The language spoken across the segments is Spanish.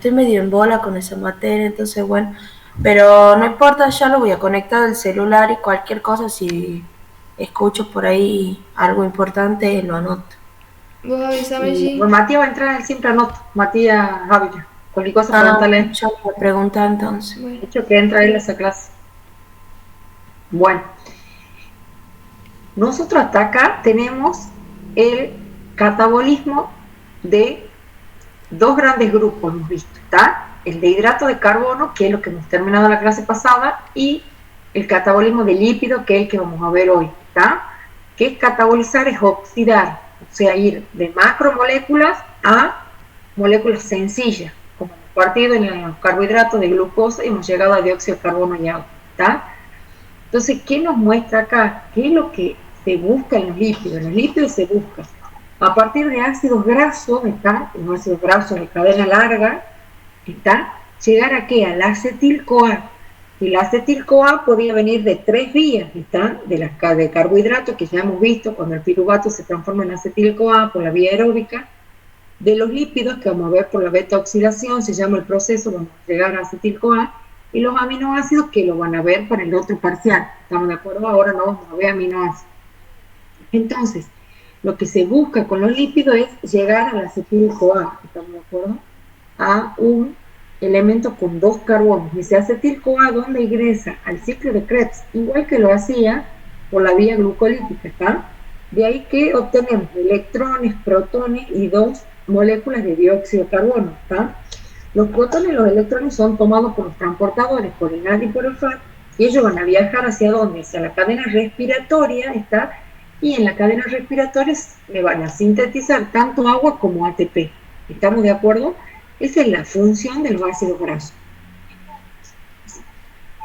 estoy medio en bola con esa materia, entonces bueno, pero no importa, ya lo voy a conectar al celular y cualquier cosa, si escucho por ahí algo importante, lo anoto. Vos avísame, Y G. bueno, Matías va a entrar, él siempre anota, Matías Ávila, cualquier cosa Ah, pregúntale. ya Me pregunta entonces. bueno. De hecho, que entra él a esa clase. Bueno, nosotros hasta acá tenemos el catabolismo de dos grandes grupos, hemos visto, ¿está? El de hidrato de carbono, que es lo que hemos terminado la clase pasada, y el catabolismo de lípido, que es el que vamos a ver hoy, ¿está? Que es catabolizar, es oxidar, o sea, ir de macromoléculas a moléculas sencillas, como hemos partido en los carbohidratos de glucosa y hemos llegado a dióxido de carbono y agua, ¿está? Entonces, ¿qué nos muestra acá? ¿Qué es lo que se busca en los lípidos? En los lípidos se busca a partir de ácidos grasos, ¿está? Los ácidos grasos de cadena larga, ¿está? Llegar a qué? Al acetil-CoA. Y la acetil-CoA podía venir de tres vías, ¿está? De carbohidratos, que ya hemos visto cuando el piruvato se transforma en acetil-CoA por la vía aeróbica. De los lípidos, que vamos a ver por la beta-oxidación, se llama el proceso, vamos a llegar a acetil-CoA, y los aminoácidos, que lo van a ver para el otro parcial. ¿Estamos de acuerdo? Ahora no vamos a ver aminoácidos. Entonces, lo que se busca con los lípidos es llegar al acetil-CoA, ¿estamos de acuerdo? A un elemento con dos carbonos. Y ese acetil-CoA, ¿dónde ingresa? Al ciclo de Krebs, igual que lo hacía por la vía glucolítica, ¿está? De ahí que obtenemos electrones, protones y dos moléculas de dióxido de carbono, ¿está? Los protones y los electrones son tomados por los transportadores, por el NAD y por el FAD, y ellos van a viajar hacia dónde? Hacia la cadena respiratoria, ¿está? Y en la cadena respiratoria le van a sintetizar tanto agua como ATP. ¿Estamos de acuerdo? Esa es la función de los ácidos grasos.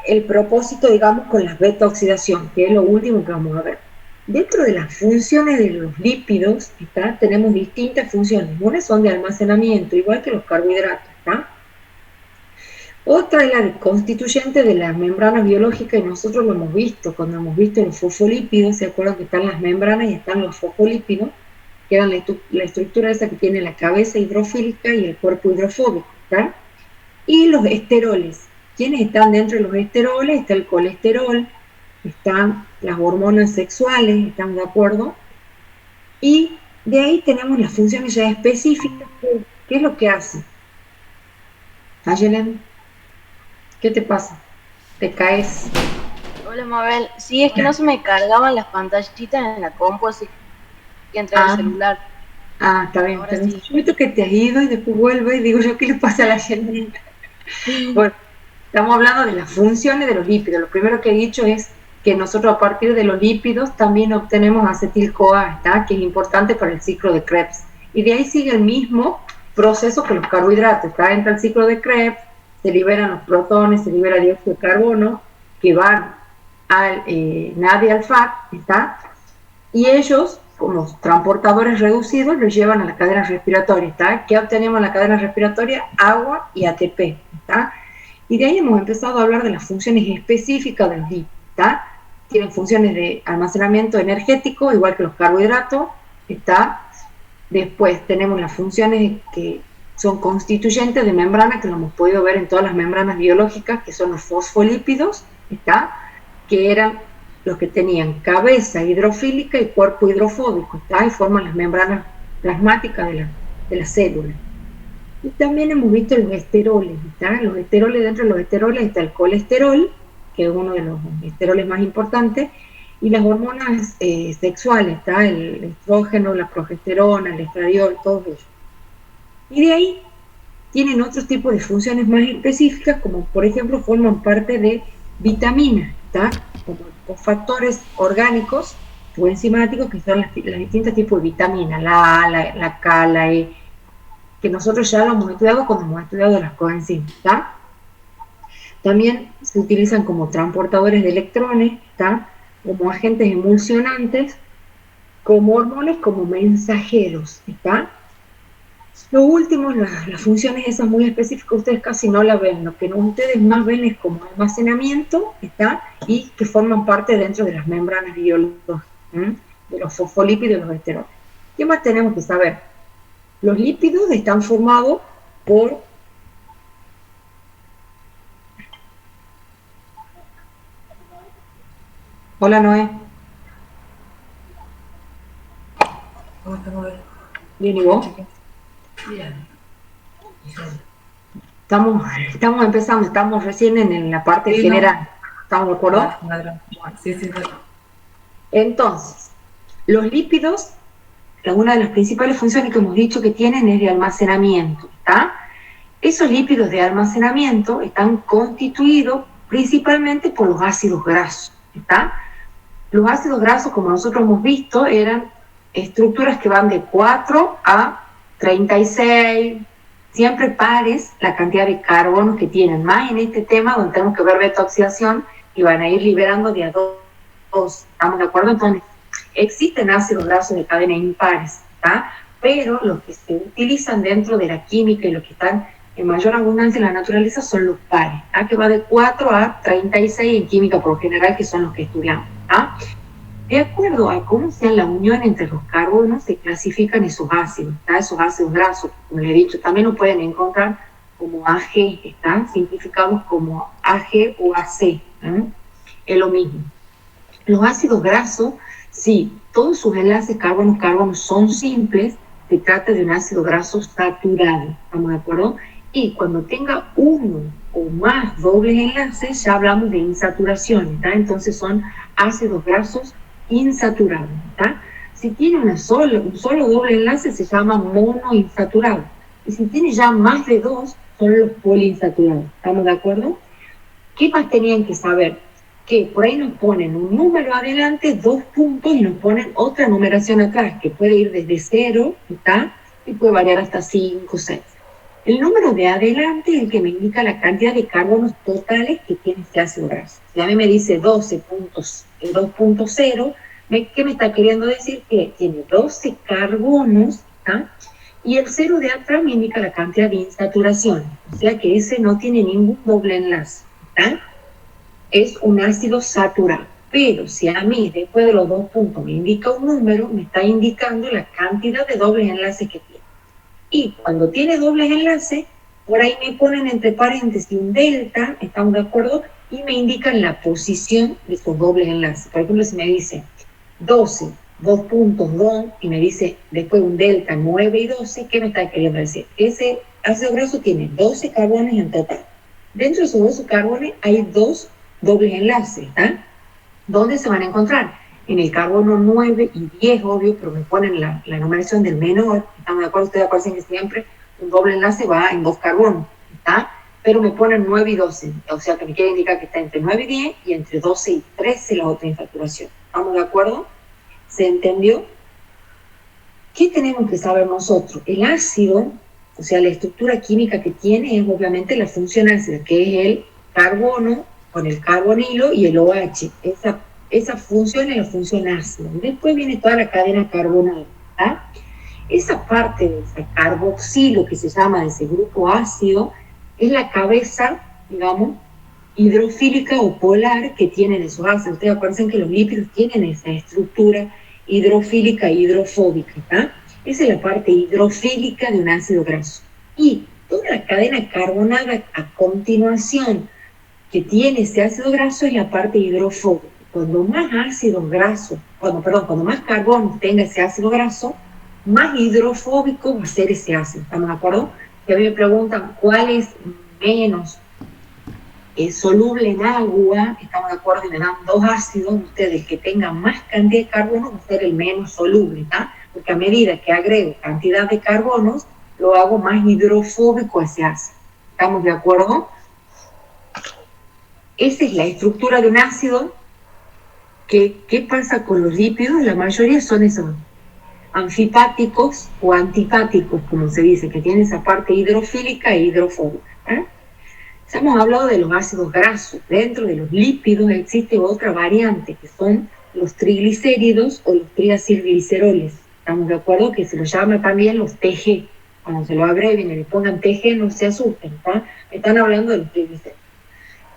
El propósito, digamos, con la beta-oxidación, que es lo último que vamos a ver. Dentro de las funciones de los lípidos, ¿está? Tenemos distintas funciones. Unas son de almacenamiento, igual que los carbohidratos, ¿está? Otra es la de constituyente de las membranas biológicas, y nosotros lo hemos visto cuando hemos visto los fosfolípidos. ¿Se acuerdan que están las membranas y están los fosfolípidos? Que eran la estructura esa que tiene la cabeza hidrofílica y el cuerpo hidrofóbico, ¿está? Y los esteroles. ¿Quiénes están dentro de los esteroles? Está el colesterol, están las hormonas sexuales, ¿estamos de acuerdo? Y de ahí tenemos las funciones ya específicas. ¿Qué es lo que hace? Ayelen, ¿qué te pasa? ¿Te caes? Hola, Mabel. Sí, es que no se me cargaban las pantallitas en la compu, así que entré al Ah, celular. está bien, Ahora está bien. sí. Yo visto que te has ido y después vuelve y digo yo, ¿qué le pasa a la gente? Bueno, estamos hablando de las funciones de los lípidos. Lo primero que he dicho es que nosotros a partir de los lípidos también obtenemos acetil-CoA, ¿está? Que es importante para el ciclo de Krebs. Y de ahí sigue el mismo proceso que los carbohidratos, ¿está? Entra el ciclo de Krebs, se liberan los protones, se libera dióxido de carbono, que van al NAD y al FAD, ¿está? Y ellos, como transportadores reducidos, los llevan a la cadena respiratoria, ¿está? ¿Qué obtenemos en la cadena respiratoria? Agua y ATP, ¿está? Y de ahí hemos empezado a hablar de las funciones específicas de los lípidos, ¿está? Tienen funciones de almacenamiento energético, igual que los carbohidratos, ¿está? Después tenemos las funciones que son constituyentes de membrana, que lo hemos podido ver en todas las membranas biológicas, que son los fosfolípidos, ¿está? Que eran los que tenían cabeza hidrofílica y cuerpo hidrofóbico, ¿está? Y forman las membranas plasmáticas de la célula. Y también hemos visto los esteroles, ¿está? Los esteroles, dentro de los esteroles está el colesterol, que es uno de los esteroles más importantes, y las hormonas sexuales, ¿está? El estrógeno, la progesterona, el estradiol, todos ellos. Y de ahí tienen otros tipos de funciones más específicas, como por ejemplo forman parte de vitaminas, ¿está? Como cofactores orgánicos o enzimáticos, que son las distintos tipos de vitaminas, la A, la K, la E, que nosotros ya lo hemos estudiado cuando hemos estudiado las coenzimas, ¿está? También se utilizan como transportadores de electrones, ¿está? Como agentes emulsionantes, como hormonas, como mensajeros, ¿está? Lo último, las funciones esas muy específicas, ustedes casi no la ven. Lo que ustedes más ven es como almacenamiento, ¿está? Y que forman parte dentro de las membranas biológicas, de los fosfolípidos y los esteroles. ¿Qué más tenemos que saber? Los lípidos están formados por Hola, Noé. ¿Cómo estamos? Bien, ¿y vos? Bien. Estamos empezando, estamos recién en la parte Sí, no. general. ¿Estamos de acuerdo? Ladrón. Bueno, Sí, sí, sí. entonces, los lípidos, una de las principales funciones que hemos dicho que tienen es de almacenamiento, ¿está? Esos lípidos de almacenamiento están constituidos principalmente por los ácidos grasos, ¿está? Los ácidos grasos, como nosotros hemos visto, eran estructuras que van de 4 a 36, siempre pares la cantidad de carbonos que tienen, más en este tema donde tenemos que ver beta-oxidación y van a ir liberando de a dos. ¿Estamos de acuerdo? Entonces, existen ácidos grasos de cadena impares, ¿está? Pero los que se utilizan dentro de la química y los que están en mayor abundancia en la naturaleza son los pares, ¿tá? Que va de 4 a 36 en química por lo general, que son los que estudiamos, ¿tá? De acuerdo a cómo sea la unión entre los carbonos, se clasifican esos ácidos, ¿tá? Esos ácidos grasos, como le he dicho, también lo pueden encontrar como AG, están simplificados como AG o AC, ¿no? Es lo mismo. Los ácidos grasos, sí, todos sus enlaces carbono-carbono son simples, se trata de un ácido graso saturado, ¿estamos de acuerdo? Y cuando tenga uno o más dobles enlaces, ya hablamos de insaturación, ¿tá? Entonces son ácidos grasos insaturados, ¿tá? Si tiene un solo doble enlace, se llama monoinsaturado. Y si tiene ya más de dos, son los poliinsaturados, ¿estamos de acuerdo? ¿Qué más tenían que saber? Que por ahí nos ponen un número adelante, 2 puntos, y nos ponen otra numeración atrás, que puede ir desde 0, ¿está? Y puede variar hasta 5, 6. El número de adelante es el que me indica la cantidad de carbonos totales que tiene este ácido graso. Si a mí me dice 12 puntos, 2.0, ¿qué me está queriendo decir? Que tiene 12 carbonos, ¿está? Y el 0 de atrás me indica la cantidad de insaturación, o sea que ese no tiene ningún doble enlace, ¿está? Es un ácido saturado. Pero si a mí, después de los 2 puntos, me indica un número, me está indicando la cantidad de dobles enlaces que tiene. Y cuando tiene dobles enlaces, por ahí me ponen entre paréntesis un delta, ¿estamos de acuerdo? Y me indican la posición de esos dobles enlaces. Por ejemplo, si me dice 12, 2 puntos, 2, y me dice después un delta 9 y 12, ¿qué me está queriendo decir? Ese ácido graso tiene 12 carbones en total. Dentro de esos 12 carbones hay 2 dobles enlaces, ¿ah? ¿Dónde se van a encontrar? En el carbono 9 y 10, obvio, pero me ponen la numeración del menor. ¿Estamos de acuerdo? Ustedes acuérdense que siempre un doble enlace va en 2 carbonos, ¿está? Pero me ponen 9 y 12, o sea que me quiere indicar que está entre 9 y 10 y entre 12 y 13 la otra insaturación. ¿Estamos de acuerdo? ¿Se entendió? ¿Qué tenemos que saber nosotros? El ácido, o sea, la estructura química que tiene es obviamente la función ácida, que es el carbono con el carbonilo y el OH. Esa función es la función ácida. Después viene toda la cadena carbonada, ¿tá? Esa parte de ese carboxilo que se llama de ese grupo ácido es la cabeza, digamos, hidrofílica o polar que tienen esos ácidos. Ustedes acuérdense que los lípidos tienen esa estructura hidrofílica e hidrofóbica, ¿tá? Esa es la parte hidrofílica de un ácido graso. Y toda la cadena carbonada a continuación que tiene ese ácido graso es la parte hidrofóbica. Cuando más ácidos grasos, cuando más carbono tenga ese ácido graso, más hidrofóbico va a ser ese ácido. ¿Estamos de acuerdo? Si a mí me preguntan cuál es menos soluble en agua, estamos de acuerdo, y me dan 2 ácidos, ustedes que tengan más cantidad de carbono va a ser el menos soluble, ¿tá? Porque a medida que agrego cantidad de carbonos, lo hago más hidrofóbico a ese ácido. ¿Estamos de acuerdo? Esa es la estructura de un ácido. ¿Qué pasa con los lípidos? La mayoría son esos anfipáticos o antipáticos, como se dice, que tienen esa parte hidrofílica e hidrofóbica, ¿eh? Ya hemos hablado de los ácidos grasos. Dentro de los lípidos existe otra variante, que son los triglicéridos o los triacilgliceroles. ¿Estamos de acuerdo? Que se los llama también los TG. Cuando se lo abrevien y le pongan TG, no se asusten, ¿tá? Están hablando de los triglicéridos.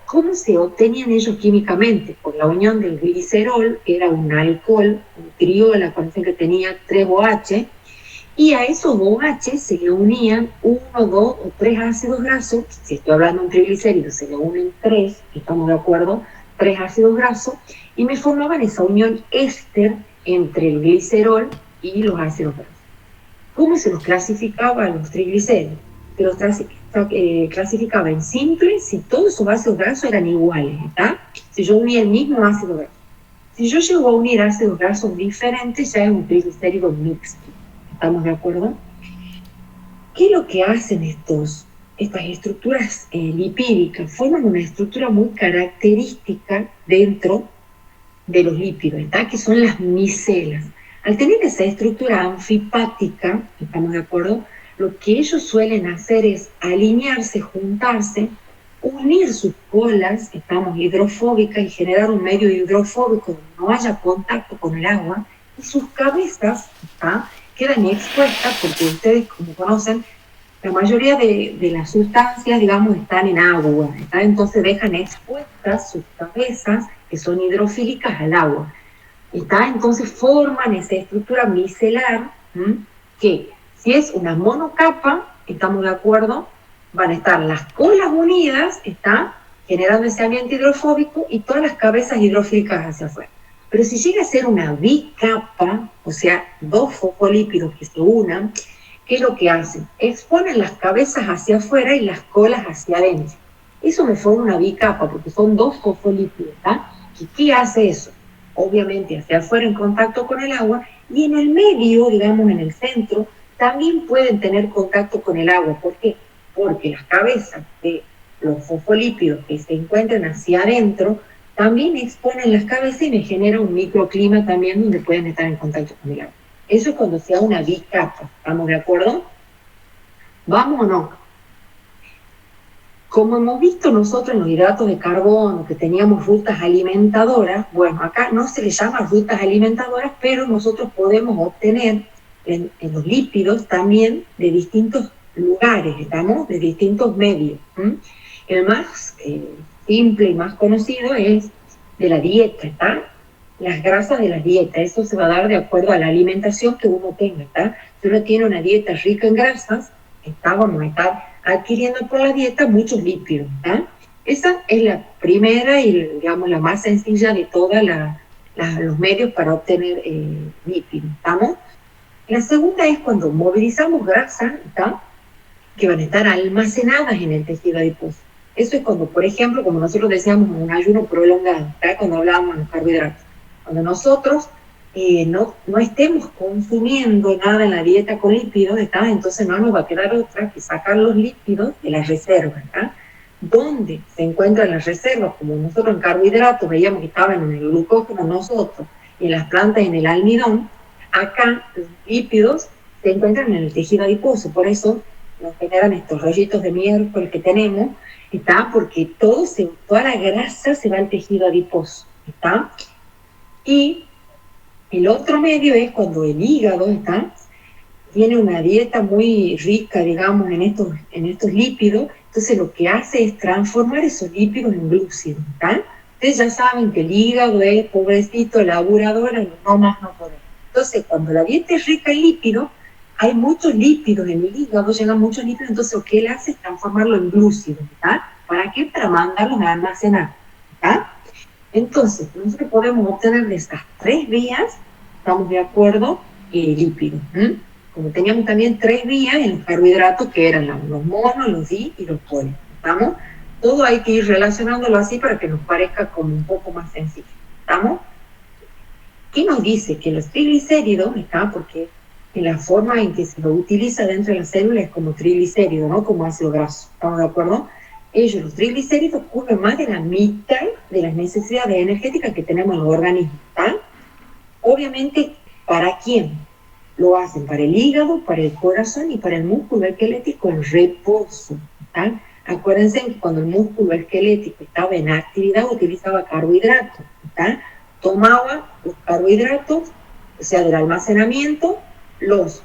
¿Cómo se obtenían ellos químicamente? Por la unión del glicerol, que era un alcohol, un triol, acuérdense que tenía 3 OH, y a esos OH se le unían 1, 2 o 3 ácidos grasos. Si estoy hablando de un triglicérido, se le unen 3, estamos de acuerdo, tres ácidos grasos y me formaban esa unión éster entre el glicerol y los ácidos grasos. ¿Cómo se los clasificaba a los triglicéridos? Se los clasificaba en simples si todos esos ácidos grasos eran iguales, ¿está? Si yo unía el mismo ácido graso. Si yo llego a unir ácidos grasos diferentes, ya es un triglicérido mixto. ¿Estamos de acuerdo? ¿Qué es lo que hacen estas estructuras lipídicas? Forman una estructura muy característica dentro de los lípidos, ¿está? Que son las micelas. Al tener esa estructura anfipática, ¿estamos de acuerdo? Lo que ellos suelen hacer es alinearse, juntarse, unir sus colas, estamos hidrofóbicas, y generar un medio hidrofóbico donde no haya contacto con el agua, y sus cabezas, ¿está?, quedan expuestas, porque ustedes, como conocen, la mayoría de las sustancias, digamos, están en agua, ¿está? Entonces dejan expuestas sus cabezas, que son hidrofílicas, al agua. ¿Está? Entonces forman esa estructura micelar, que si es una monocapa, estamos de acuerdo, van a estar las colas unidas, ¿está?, generando ese ambiente hidrofóbico, y todas las cabezas hidrofílicas hacia afuera. Pero si llega a ser una bicapa, o sea, dos fosfolípidos que se unan, ¿qué es lo que hacen? Exponen las cabezas hacia afuera y las colas hacia adentro. Eso me forma una bicapa, porque son dos fosfolípidos, ¿está? ¿Y qué hace eso? Obviamente hacia afuera en contacto con el agua, y en el medio, digamos en el centro, también pueden tener contacto con el agua. ¿Por qué? Porque las cabezas de los fosfolípidos que se encuentran hacia adentro también exponen las cabezas y me genera un microclima también donde pueden estar en contacto con el agua. Eso es cuando sea una bicapa, ¿estamos de acuerdo? ¿Vamos o no? Como hemos visto nosotros en los hidratos de carbono, que teníamos rutas alimentadoras, bueno, acá no se les llama rutas alimentadoras, pero nosotros podemos obtener en los lípidos también de distintos lugares, ¿estamos? De distintos medios. El más simple y más conocido es de la dieta, ¿está? Las grasas de la dieta, eso se va a dar de acuerdo a la alimentación que uno tenga, ¿está? Si uno tiene una dieta rica en grasas, vamos a estar adquiriendo por la dieta muchos lípidos, ¿está? Esa es la primera y, digamos, la más sencilla de todos los medios para obtener lípidos, ¿estamos? La segunda es cuando movilizamos grasa, ¿está?, que van a estar almacenadas en el tejido adiposo. Eso es cuando, por ejemplo, como nosotros decíamos, un ayuno prolongado, ¿está?, cuando hablábamos de los carbohidratos. Cuando nosotros no estemos consumiendo nada en la dieta con lípidos, ¿está?, entonces no nos va a quedar otra que sacar los lípidos de las reservas, ¿está? ¿Dónde se encuentran las reservas? Como nosotros en carbohidratos veíamos que estaban en el glucógeno nosotros, y en las plantas en el almidón, acá los lípidos se encuentran en el tejido adiposo, por eso nos generan estos rollitos de miércoles que tenemos, ¿está? Porque toda la grasa se va al tejido adiposo, ¿está? Y el otro medio es cuando el hígado, ¿está?, tiene una dieta muy rica, digamos, en estos lípidos, entonces lo que hace es transformar esos lípidos en glúcidos, ¿está? Ustedes ya saben que el hígado es, pobrecito, laburador, no más no poder. Entonces, cuando la dieta es rica en lípidos, hay muchos lípidos en el hígado, llegan muchos lípidos, entonces lo que él hace es transformarlo en glúcidos, ¿está? ¿Para qué? Para mandarlos a almacenar, ¿está? Entonces, nosotros podemos obtener de estas tres vías, ¿estamos de acuerdo? Lípidos. Como teníamos también tres vías en los carbohidratos, que eran los monos, los di y los poli, ¿estamos? Todo hay que ir relacionándolo así para que nos parezca como un poco más sencillo, ¿estamos? ¿Qué nos dice? Que los triglicéridos, ¿está? Porque en la forma en que se lo utiliza dentro de la célula es como triglicérido, ¿no? Como ácido graso, ¿estamos de acuerdo? Los triglicéridos, cubren más de la mitad de las necesidades energéticas que tenemos en los organismos, ¿está? Obviamente, ¿para quién? Lo hacen para el hígado, para el corazón y para el músculo esquelético en reposo, ¿está? Acuérdense que cuando el músculo esquelético estaba en actividad utilizaba carbohidratos, ¿está? Tomaba los carbohidratos, o sea, del almacenamiento, los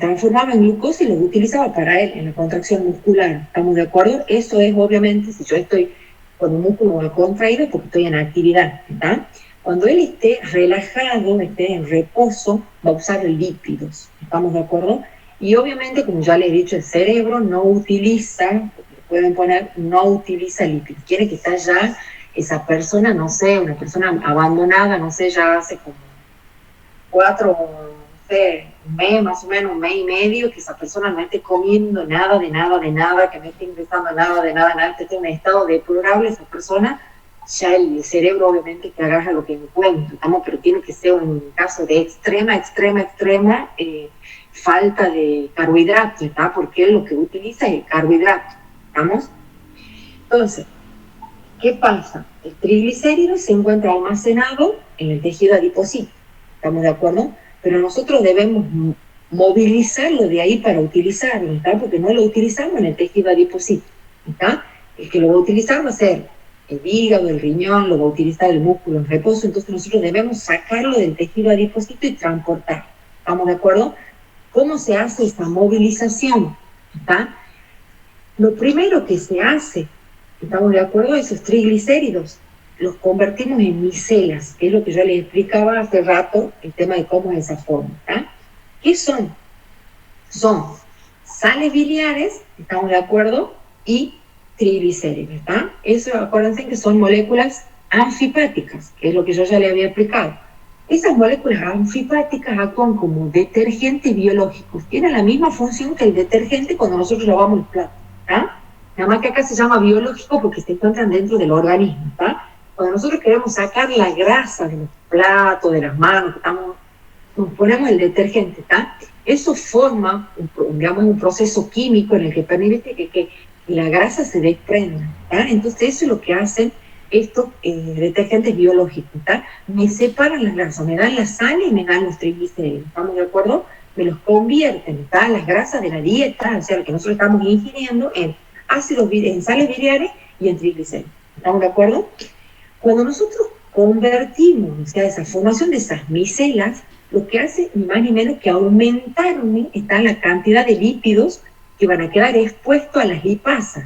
transformaba en glucosa y los utilizaba para él en la contracción muscular. ¿Estamos de acuerdo? Eso es, obviamente, si yo estoy con un músculo contraído, porque estoy en actividad, ¿está? Cuando él esté relajado, esté en reposo, va a usar lípidos. ¿Estamos de acuerdo? Y obviamente, como ya les he dicho, el cerebro no utiliza, pueden poner, no utiliza lípidos. Quiere que está ya esa persona, no sé, una persona abandonada, no sé, ya hace como 4, no sé, un mes, más o menos, un mes y medio, que esa persona no esté comiendo nada, de nada, de nada, que no esté ingresando nada, de nada, nada, esté en un estado deplorable, esa persona, ya el cerebro obviamente que agarra lo que encuentra, ¿estamos? Pero tiene que ser un caso de extrema falta de carbohidratos, ¿está? Porque él lo que utiliza es el carbohidrato, ¿estamos? Entonces, ¿qué pasa? El triglicérido se encuentra almacenado en el tejido adiposito, ¿estamos de acuerdo? Pero nosotros debemos movilizarlo de ahí para utilizarlo, ¿está? Porque no lo utilizamos en el tejido adiposito, ¿está? El que lo va a utilizar va a ser el hígado, el riñón, lo va a utilizar el músculo en reposo, entonces nosotros debemos sacarlo del tejido adiposito y transportarlo, ¿estamos de acuerdo? ¿Cómo se hace esta movilización? ¿Está? Lo primero que se hace, ¿estamos de acuerdo? Esos triglicéridos los convertimos en micelas, que es lo que yo les explicaba hace rato, el tema de cómo es esa forma, ¿está? ¿Qué son? Son sales biliares, ¿estamos de acuerdo? Y triglicéridos, ¿está? Eso, acuérdense que son moléculas anfipáticas, que es lo que yo ya les había explicado. Esas moléculas anfipáticas actúan como detergentes biológicos, tienen la misma función que el detergente cuando nosotros lavamos los platos, ¿está? Nada más que acá se llama biológico porque se encuentran dentro del organismo, ¿está? Cuando nosotros queremos sacar la grasa de los platos, de las manos, nos ponemos el detergente, ¿está? Eso forma, digamos, un proceso químico en el que permite que la grasa se desprenda, ¿está? Entonces eso es lo que hacen estos detergentes biológicos, ¿está? Me separan las grasas, me dan la sal y me dan los triglicéridos, ¿estamos de acuerdo? Me los convierten, ¿está? Las grasas de la dieta, o sea, lo que nosotros estamos ingiriendo en en sales biliares y en triglicéridos, ¿estamos de acuerdo? Cuando nosotros convertimos, o sea, esa formación de esas micelas, lo que hace ni más ni menos que aumentarme está la cantidad de lípidos que van a quedar expuestos a las lipasas.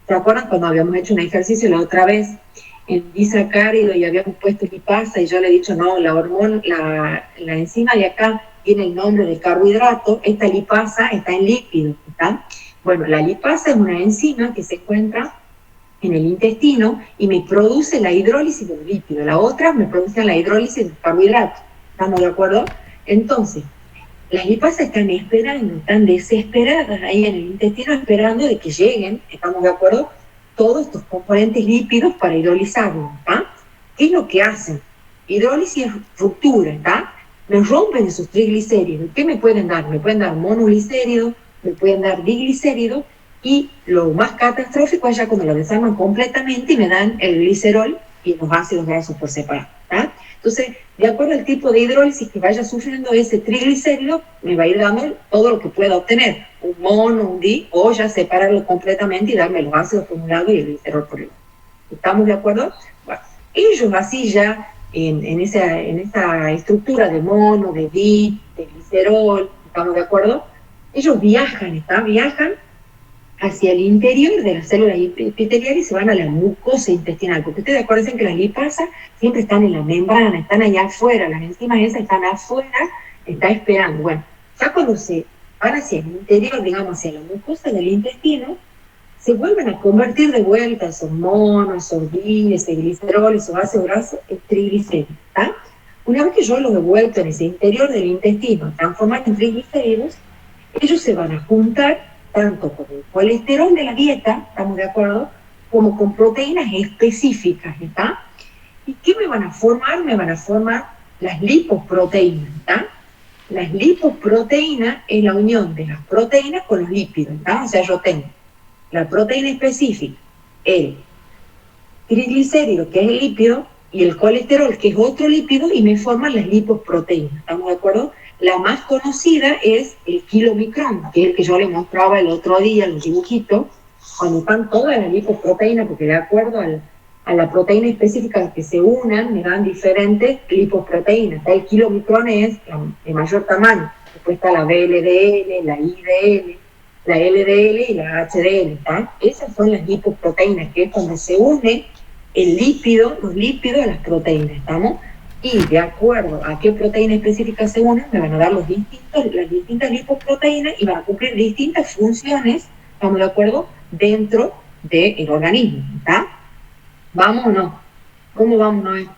¿Se acuerdan cuando habíamos hecho un ejercicio la otra vez en disacárido y habíamos puesto lipasa y yo le he dicho, no, la hormona, la enzima de acá tiene el nombre de carbohidrato, esta lipasa está en lípido, ¿está? Bueno, la lipasa es una enzima que se encuentra en el intestino y me produce la hidrólisis de los lípidos, la otra me produce la hidrólisis de los carbohidratos, ¿estamos de acuerdo? Entonces, las lipasas están esperando, están desesperadas ahí en el intestino esperando de que lleguen, ¿estamos de acuerdo? Todos estos componentes lípidos para hidrolizarlos, ¿está? ¿Qué es lo que hacen? Hidrólisis es ruptura, ¿está? Me rompen esos triglicéridos. ¿Qué me pueden dar? Me pueden dar monoglicéridos, me pueden dar diglicéridos, y lo más catastrófico es ya cuando lo desarman completamente y me dan el glicerol y los ácidos grasos por separado, ¿está? Entonces, de acuerdo al tipo de hidrólisis que vaya sufriendo ese triglicérido, me va a ir dando todo lo que pueda obtener, un mono, un di, o ya separarlo completamente y darme los ácidos por un lado y el glicerol por el otro. ¿Estamos de acuerdo? Bueno, ellos así ya, en esa estructura de mono, de di, de glicerol, ¿estamos de acuerdo? Ellos viajan, viajan hacia el interior de las células epiteliales y se van a la mucosa intestinal, porque ustedes acuérdense que las lipasas siempre están en la membrana, están allá afuera, las enzimas esas están afuera, están esperando. Bueno, ya cuando se van hacia el interior, digamos, hacia la mucosa del intestino, se vuelven a convertir de vuelta esos monos, esos diles, esos gliceroles, esos ácidos grasos, en triglicéridos, ¿está? Una vez que yo los he vuelto en ese interior del intestino, transformar en triglicéridos, ellos se van a juntar tanto con el colesterol de la dieta, ¿estamos de acuerdo?, como con proteínas específicas, ¿está? ¿Y qué me van a formar? Me van a formar las lipoproteínas, ¿está? Las lipoproteínas es la unión de las proteínas con los lípidos, ¿está? O sea, yo tengo la proteína específica, el triglicérido, que es el lípido, y el colesterol, que es otro lípido, y me forman las lipoproteínas, ¿estamos de acuerdo? La más conocida es el kilomicrón, que es el que yo les mostraba el otro día, los dibujitos, cuando están todas las lipoproteínas, porque de acuerdo a la proteína específica que se unan, me dan diferentes lipoproteínas. El kilomicrón es de mayor tamaño, después está la VLDL, la IDL, la LDL y la HDL, ¿está? Esas son las lipoproteínas, que es cuando se une el lípido, los lípidos a las proteínas, ¿estamos? Y de acuerdo a qué proteína específica se unen, me van a dar las distintas lipoproteínas y van a cumplir distintas funciones, ¿estamos de acuerdo?, dentro del organismo, ¿está? ¿Vamos o no? ¿Cómo vamos, Noé?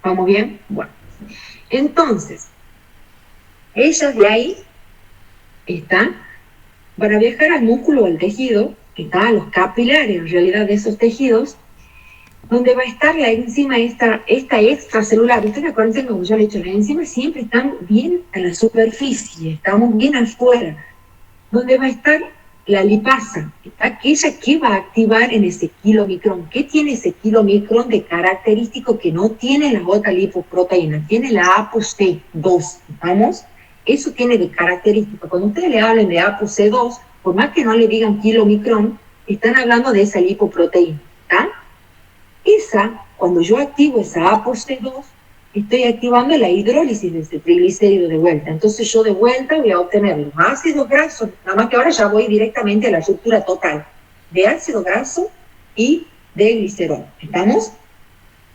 ¿Vamos bien? Bueno. Entonces, ellas de ahí están, para viajar al músculo o al tejido, que están a los capilares en realidad de esos tejidos, donde va a estar la enzima esta extracelular. Ustedes acuérdense, como yo le he dicho, las enzimas siempre están bien a la superficie, estamos bien afuera, donde va a estar la lipasa, aquella que va a activar en ese kilomicrón. ¿Qué tiene ese kilomicrón de característico que no tiene la otra lipoproteína? Tiene la ApoC2, ¿vamos? Eso tiene de característica. Cuando ustedes le hablen de ApoC2, por más que no le digan kilomicrón, están hablando de esa lipoproteína, ¿está? Esa, cuando yo activo esa ApoC2, estoy activando la hidrólisis de ese triglicérido de vuelta. Entonces yo de vuelta voy a obtener los ácidos grasos, nada más que ahora ya voy directamente a la ruptura total de ácido graso y de glicerol. ¿Estamos?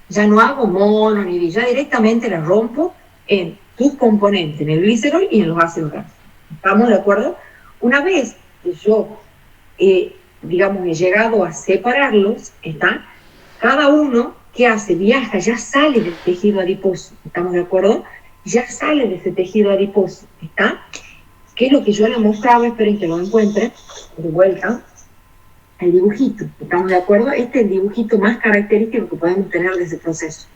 Ya no hago mono ni di, ya directamente la rompo en sus componentes, en el glicerol y en los ácidos grasos. ¿Estamos de acuerdo? Una vez que yo, digamos, he llegado a separarlos, ¿está? Cada uno, ¿qué hace? Viaja, ya sale del tejido adiposo, ¿estamos de acuerdo? Ya sale de ese tejido adiposo, ¿está? ¿Qué es lo que yo les mostraba? Esperen que lo encuentren, de vuelta, el dibujito, ¿estamos de acuerdo? Este es el dibujito más característico que podemos tener de ese proceso.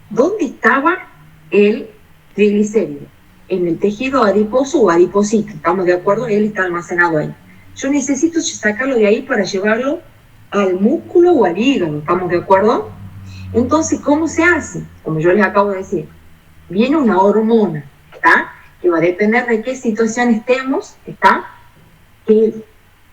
¿Dónde estaba el triglicérido? En el tejido adiposo o adiposito, ¿estamos de acuerdo? Él está almacenado ahí. Yo necesito sacarlo de ahí para llevarlo al músculo o al hígado, ¿estamos de acuerdo? Entonces, ¿cómo se hace? Como yo les acabo de decir, viene una hormona, ¿está? Que va a depender de qué situación estemos, ¿está? Que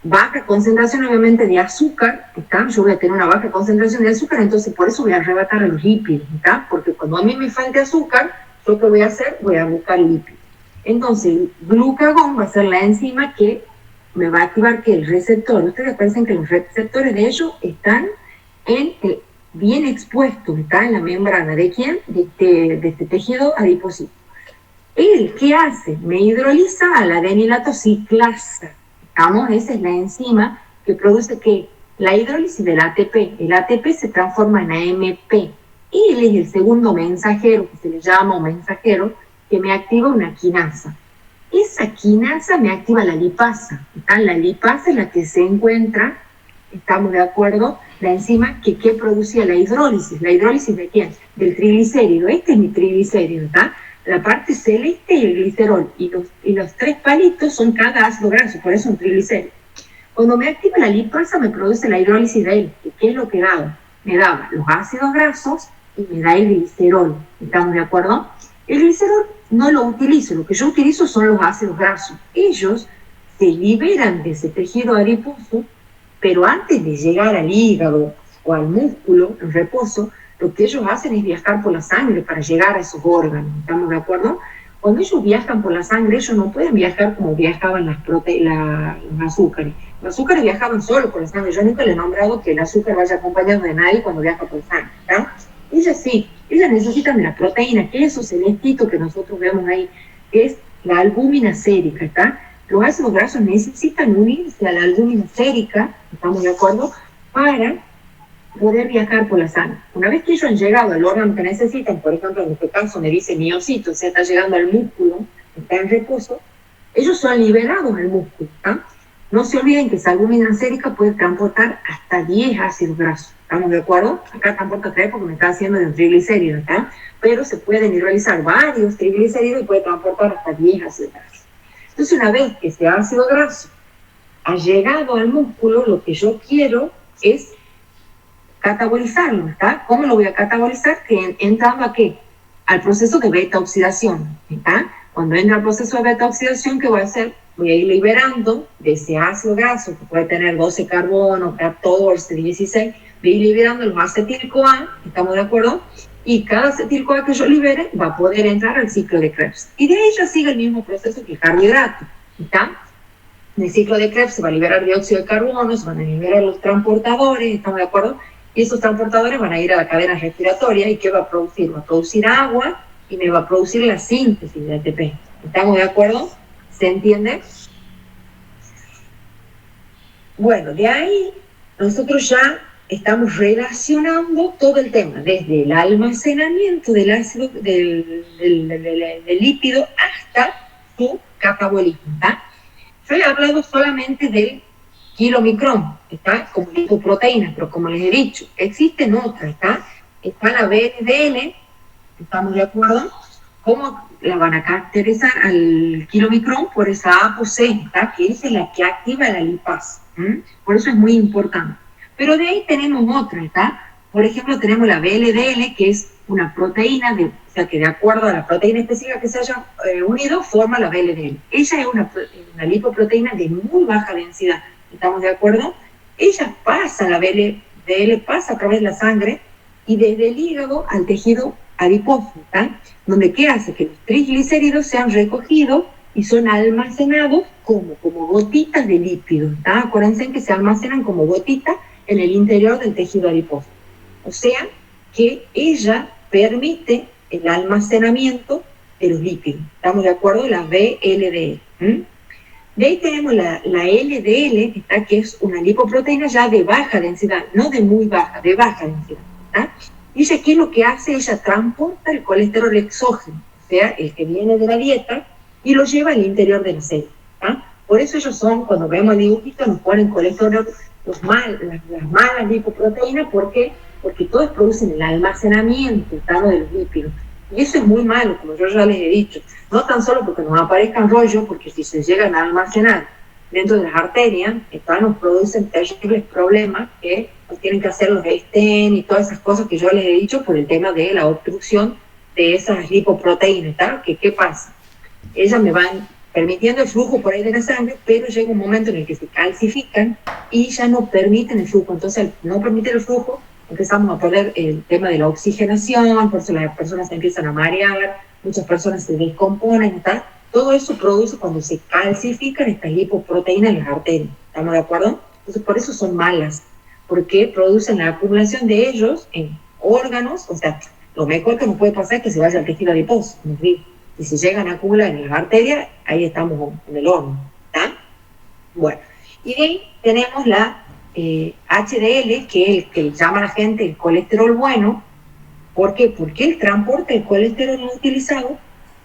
baja concentración, obviamente, de azúcar, ¿está? Yo voy a tener una baja concentración de azúcar, entonces por eso voy a arrebatar a los lípidos, ¿está? Porque cuando a mí me falte azúcar, ¿yo qué voy a hacer? Voy a buscar lípidos. Entonces, el glucagón va a ser la enzima que me va a activar que el receptor, ustedes piensan que los receptores de ellos están bien expuestos, está en la membrana ¿de quién? De este tejido adiposito. ¿Él qué hace? Me hidroliza a la adenilato ciclasa. ¿Estamos? Esa es la enzima que produce ¿qué? La hidrólisis del ATP. El ATP se transforma en AMP. Y él es el segundo mensajero, que se le llama mensajero, que me activa una quinasa. Esa quinasa me activa la lipasa. La lipasa es la que se encuentra, estamos de acuerdo, la enzima que producía la hidrólisis. ¿La hidrólisis de quién? Del triglicérido. Este es mi triglicérido, ¿está? La parte celeste y el glicerol. Y los tres palitos son cada ácido graso, por eso un triglicérido. Cuando me activa la lipasa me produce la hidrólisis de él. ¿Qué es lo que daba? Me daba los ácidos grasos y me da el glicerol. ¿Estamos de acuerdo? El glicerol no lo utilizo, lo que yo utilizo son los ácidos grasos. Ellos se liberan de ese tejido adiposo, pero antes de llegar al hígado o al músculo en reposo, lo que ellos hacen es viajar por la sangre para llegar a esos órganos. ¿Estamos de acuerdo? Cuando ellos viajan por la sangre, ellos no pueden viajar como viajaban los azúcares. Los azúcares viajaban solo por la sangre. Yo nunca le he nombrado que el azúcar vaya acompañado de nadie cuando viaja por la sangre, ¿está? Ellas sí, ellas necesitan de la proteína, que es eso celestito que nosotros vemos ahí, que es la albúmina sérica, ¿está? Los ácidos grasos necesitan unirse a la albúmina sérica, ¿estamos de acuerdo?, para poder viajar por la sangre. Una vez que ellos han llegado al órgano que necesitan, por ejemplo, en este caso me dice miocito, o sea, está llegando al músculo, está en reposo, ellos son liberados al músculo, ¿está? No se olviden que esa albúmina sérica puede transportar hasta 10 ácidos grasos. ¿Estamos de acuerdo? Acá transporta 3 porque me está haciendo de un triglicérido, ¿está? Pero se pueden realizar varios triglicéridos y puede transportar hasta 10 ácidos grasos. Entonces, una vez que ese ácido graso ha llegado al músculo, lo que yo quiero es catabolizarlo, ¿está? ¿Cómo lo voy a catabolizar? Entrando a ¿qué? Al proceso de beta-oxidación, ¿está? Cuando entra al proceso de beta-oxidación, ¿qué voy a hacer? Voy a ir liberando de ese ácido graso, que puede tener 12 carbono, 14, 16, voy a ir liberando los acetil-CoA, ¿estamos de acuerdo? Y cada acetil-CoA que yo libere va a poder entrar al ciclo de Krebs. Y de ahí ya sigue el mismo proceso que el carbohidrato, ¿está? En el ciclo de Krebs se va a liberar dióxido de carbono, se van a liberar los transportadores, ¿estamos de acuerdo? Y esos transportadores van a ir a la cadena respiratoria, ¿y qué va a producir? Va a producir agua y me va a producir la síntesis de ATP. ¿Estamos de acuerdo? ¿Se entiende? Bueno, de ahí nosotros ya estamos relacionando todo el tema, desde el almacenamiento del ácido, del lípido hasta su catabolismo, ¿está? Yo he hablado solamente del kilomicrón, ¿está? Como lipoproteínas, pero como les he dicho, existen otras, ¿está? Está la VLDL, ¿estamos de acuerdo? ¿Cómo la van a caracterizar al kilomicrón? Por esa ApoC, ¿está? Que esa es la que activa la lipasa. Por eso es muy importante. Pero de ahí tenemos otra, ¿está? Por ejemplo, tenemos la VLDL, que es una proteína, o sea, que de acuerdo a la proteína específica que se haya unido, forma la VLDL. Ella es una lipoproteína de muy baja densidad, ¿estamos de acuerdo? Ella pasa, la VLDL pasa a través de la sangre y desde el hígado al tejido adiposo, ¿está? Donde ¿qué hace? Que los triglicéridos sean recogidos y son almacenados como gotitas de lípido, ¿está? Acuérdense que se almacenan como gotitas en el interior del tejido adiposo. O sea, que ella permite el almacenamiento de los lípidos. ¿Estamos de acuerdo? La VLDL. De ahí tenemos la LDL, ¿está? Que es una lipoproteína ya de baja densidad, no de muy baja, de baja densidad. ¿Está? Y ella, ¿qué es lo que hace? Ella transporta el colesterol exógeno, o sea, el que viene de la dieta, y lo lleva al interior de la célula. ¿Está? Por eso ellos son, cuando vemos el dibujito, nos ponen colesterol, las malas lipoproteínas. ¿Por qué? Porque todos producen el almacenamiento, ¿está? De los lípidos. Y eso es muy malo, como yo ya les he dicho. No tan solo porque nos aparezcan rollos, porque si se llegan a almacenar dentro de las arterias, nos producen terribles problemas que tienen que hacer los estén y todas esas cosas que yo les he dicho por el tema de la obstrucción de esas lipoproteínas, ¿está? ¿Qué pasa? Ellas me van permitiendo el flujo por ahí de la sangre, pero llega un momento en el que se calcifican y ya no permiten el flujo. Entonces, al no permitir el flujo, empezamos a perder el tema de la oxigenación, por eso las personas se empiezan a marear, muchas personas se descomponen, ¿está? Todo eso produce cuando se calcifican estas lipoproteínas en las arterias, ¿estamos de acuerdo? Entonces, por eso son malas, porque producen la acumulación de ellos en órganos. O sea, lo mejor que nos puede pasar es que se vaya al tejido adiposo, nos digo. Si se llegan a acumular en las arterias, ahí estamos en el horno, ¿está? Bueno, y de ahí tenemos la HDL, que es el que llama a la gente el colesterol bueno. ¿Por qué? Porque él transporta el colesterol no utilizado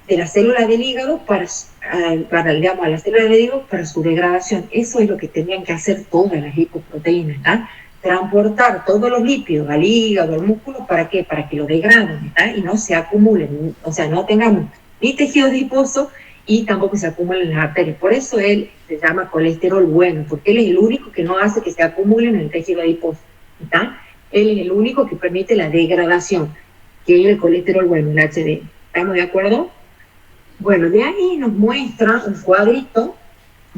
de la célula del hígado digamos, a la célula del hígado para su degradación. Eso es lo que tenían que hacer todas las lipoproteínas, ¿está? Transportar todos los lípidos al hígado, al músculo, ¿para qué? Para que lo degraden, ¿está? Y no se acumulen, o sea, no tengamos ni tejido adiposo y tampoco se acumulen en las arterias. Por eso él se llama colesterol bueno, porque él es el único que no hace que se acumulen en el tejido adiposo, ¿está? Él es el único que permite la degradación, que es el colesterol bueno, el HDL. ¿Estamos de acuerdo? Bueno, de ahí nos muestra un cuadrito,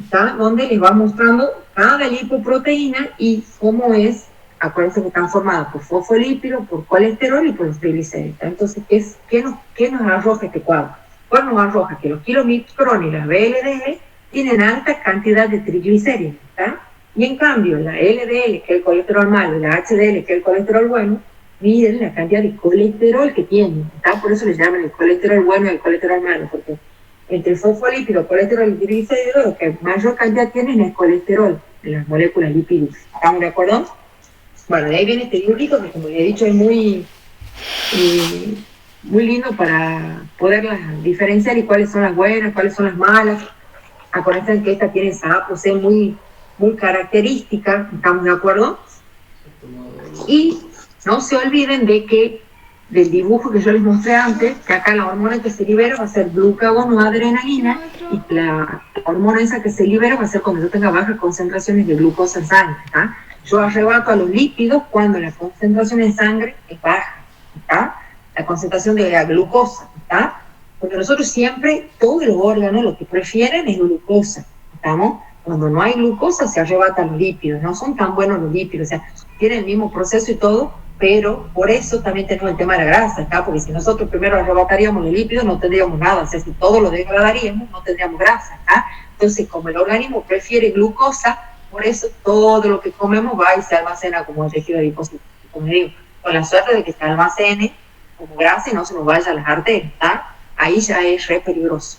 ¿está? Donde les va mostrando cada lipoproteína y cómo es. Acuérdense que están formadas por fosfolípidos, por colesterol y por los triglicéridos. Entonces, ¿qué nos arroja este cuadro? Pues nos arroja que los kilomicrones y las VLDL tienen alta cantidad de triglicéridos, ¿está? Y en cambio, la LDL, que es el colesterol malo, y la HDL, que es el colesterol bueno, miren la cantidad de colesterol que tienen, ¿está? Por eso les llaman el colesterol bueno y el colesterol malo, porque entre el fosfolípido, colesterol y triglicéridos, lo que mayor cantidad tienen es colesterol en las moléculas lipídicas. ¿Estamos de acuerdo? Bueno, de ahí viene este dibujito que, como les he dicho, es muy lindo para poderlas diferenciar y cuáles son las buenas, cuáles son las malas. Acuérdense que esta tiene esa ApoC muy característica, ¿estamos de acuerdo? Y no se olviden del dibujo que yo les mostré antes, que acá la hormona que se libera va a ser glucagonoadrenalina y la hormona esa que se libera va a ser cuando yo tenga bajas concentraciones de glucosa en sangre, ¿está? Yo arrebato a los lípidos cuando la concentración en sangre es baja, ¿está? La concentración de la glucosa, ¿está? Porque nosotros siempre, todos los órganos lo que prefieren es glucosa, ¿estamos? Cuando no hay glucosa se arrebata los lípidos, no son tan buenos los lípidos, o sea, tienen el mismo proceso y todo, pero por eso también tenemos el tema de la grasa, ¿está? Porque si nosotros primero arrebataríamos los lípidos no tendríamos nada, o sea, si todo lo degradaríamos no tendríamos grasa, ¿está? Entonces, como el organismo prefiere glucosa, por eso todo lo que comemos va y se almacena como el tejido adiposo, como digo, con la suerte de que se almacene como grasa y no se nos vaya a las arterias, ¿está? Ahí ya es re peligroso.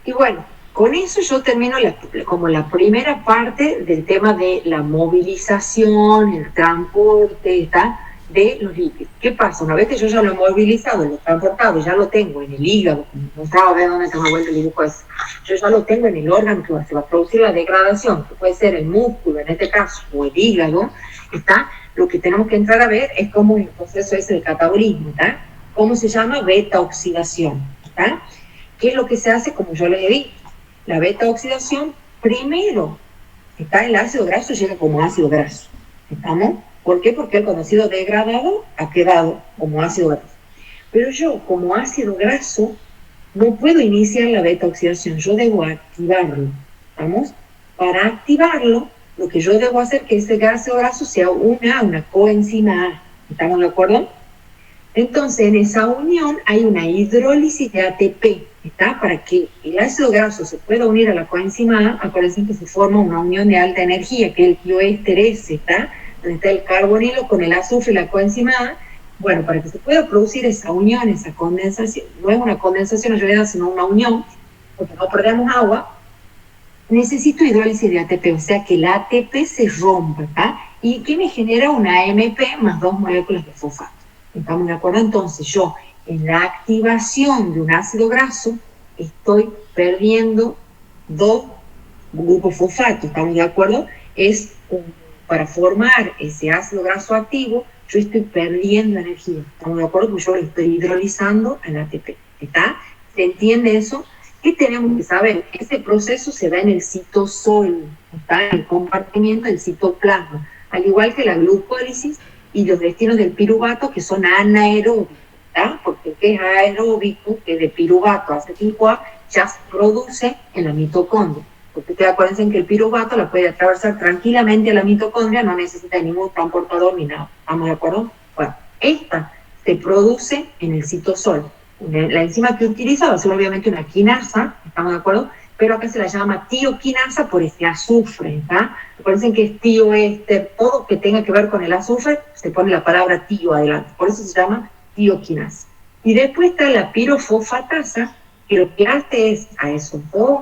Y bueno, Con eso yo termino como la primera parte del tema de la movilización, el transporte, ¿está? De los lípidos. ¿Qué pasa? Una vez que yo ya lo he movilizado, lo he transportado, ya lo tengo en el hígado, como mostraba, vean dónde tengo vuelta el dibujo ese. Yo ya lo tengo en el órgano que se va a producir la degradación, que puede ser el músculo en este caso, o el hígado, ¿está? Lo que tenemos que entrar a ver es cómo el proceso es el catabolismo, ¿está? ¿Cómo se llama? Beta-oxidación, ¿está? ¿Qué es lo que se hace? Como yo les he dicho, la beta-oxidación, primero, ¿está? El ácido graso llega como ácido graso, ¿estamos? ¿Por qué? Porque el conocido degradado ha quedado como ácido graso. Pero yo, como ácido graso, no puedo iniciar la beta-oxidación, yo debo activarlo, ¿estamos? Para activarlo, lo que yo debo hacer es que ese ácido graso sea una coenzima A, ¿estamos de acuerdo? Entonces, en esa unión hay una hidrólisis de ATP, ¿está? Para que el ácido graso se pueda unir a la coenzima A, acuérdense que se forma una unión de alta energía, que es el tioéster S, ¿está? Donde está el carbonilo con el azufre y la coenzima A. Bueno, para que se pueda producir esa unión, esa condensación, no es una condensación en realidad, sino una unión, porque no perdemos agua, necesito hidrólisis de ATP, o sea que el ATP se rompa, ¿está? Y que me genera una AMP más 2 moléculas de fosfato. ¿Estamos de acuerdo? Entonces yo, en la activación de un ácido graso, estoy perdiendo 2 grupos fosfato, ¿estamos de acuerdo? Para formar ese ácido graso activo, yo estoy perdiendo energía, ¿estamos de acuerdo? Porque yo le estoy hidrolizando al ATP, ¿está? ¿Se entiende eso? ¿Qué tenemos que saber? Ese proceso se da en el citosol, ¿está? En el compartimiento del citoplasma, al igual que la glucólisis y los destinos del piruvato, que son anaeróbicos, ¿tá? Porque que es aeróbico, que de piruvato a acetil-CoA ya se produce en la mitocondria. Porque ustedes acuérdense que el piruvato la puede atravesar tranquilamente a la mitocondria, no necesita ningún transportador ni nada. ¿Estamos de acuerdo? Bueno, esta se produce en el citosol. La enzima que utiliza va a ser obviamente una quinasa, ¿estamos de acuerdo? Pero acá se la llama tioquinasa por ese azufre, ¿está? Acuérdense que es tioéster, todo que tenga que ver con el azufre, se pone la palabra tio adelante, por eso se llama tioquinasa. Y después está la pirofosfatasa, que lo que hace es a esos 2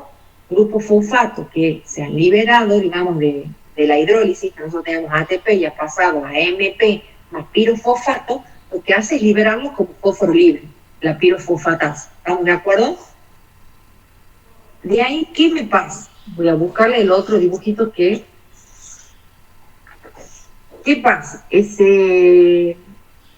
grupos fosfatos que se han liberado, digamos, de la hidrólisis, que nosotros tenemos ATP y ha pasado a AMP más pirofosfato, lo que hace es liberarlos como fósforo libre, la pirofosfatasa. ¿Estamos de acuerdo? De ahí, ¿qué me pasa? Voy a buscarle el otro dibujito que... ¿Qué pasa? Ese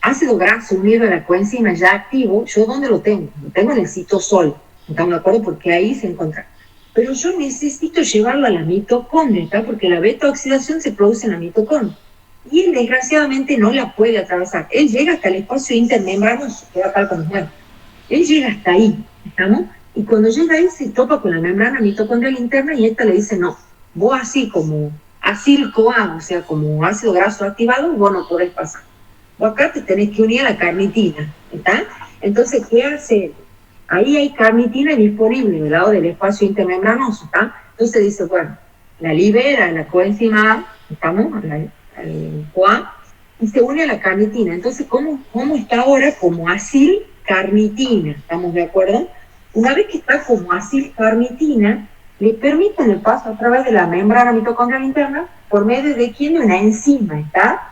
ácido graso unido a la coenzima ya activo, ¿yo dónde lo tengo? Lo tengo en el citosol, ¿estamos de acuerdo? Porque ahí se encuentra. Pero yo necesito llevarlo a la mitocondria, ¿está? Porque la beta-oxidación se produce en la mitocondria. Y él, desgraciadamente, no la puede atravesar. Él llega hasta el espacio intermembranoso, que va acá con los muertos. Él llega hasta ahí, ¿estamos? Y cuando llega ahí se topa con la membrana mitocondrial interna y esta le dice, no, vos así como acil-CoA, o sea, como ácido graso activado, vos no podés pasar. Vos acá te tenés que unir a la carnitina, ¿está? Entonces, ¿qué hace? Ahí hay carnitina disponible del lado del espacio intermembranoso, ¿está? Entonces dice, bueno, la libera la coenzima A, ¿estamos? Al CoA, y se une a la carnitina. Entonces, ¿cómo está ahora? Como acil-carnitina, ¿estamos de acuerdo? Una vez que está como acil-carnitina, le permiten el paso a través de la membrana mitocondrial interna por medio de ¿quién? De una enzima, ¿está?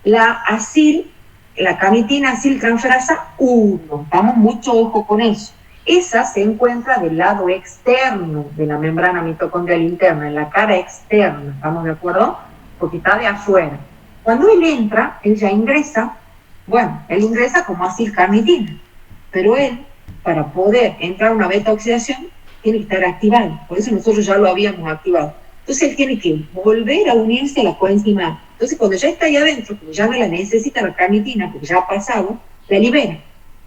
La carnitina aciltransferasa 1, estamos mucho ojo con eso. Esa se encuentra del lado externo de la membrana mitocondrial interna, en la cara externa, ¿estamos de acuerdo? Porque está de afuera. Cuando él entra, él ya ingresa, bueno, él ingresa como acilcarnitina, pero él, para poder entrar a una beta-oxidación, tiene que estar activado. Por eso nosotros ya lo habíamos activado. Entonces él tiene que volver a unirse a la coenzima A. Entonces cuando ya está ahí adentro, como ya no la necesita la carnitina, porque ya ha pasado, la libera.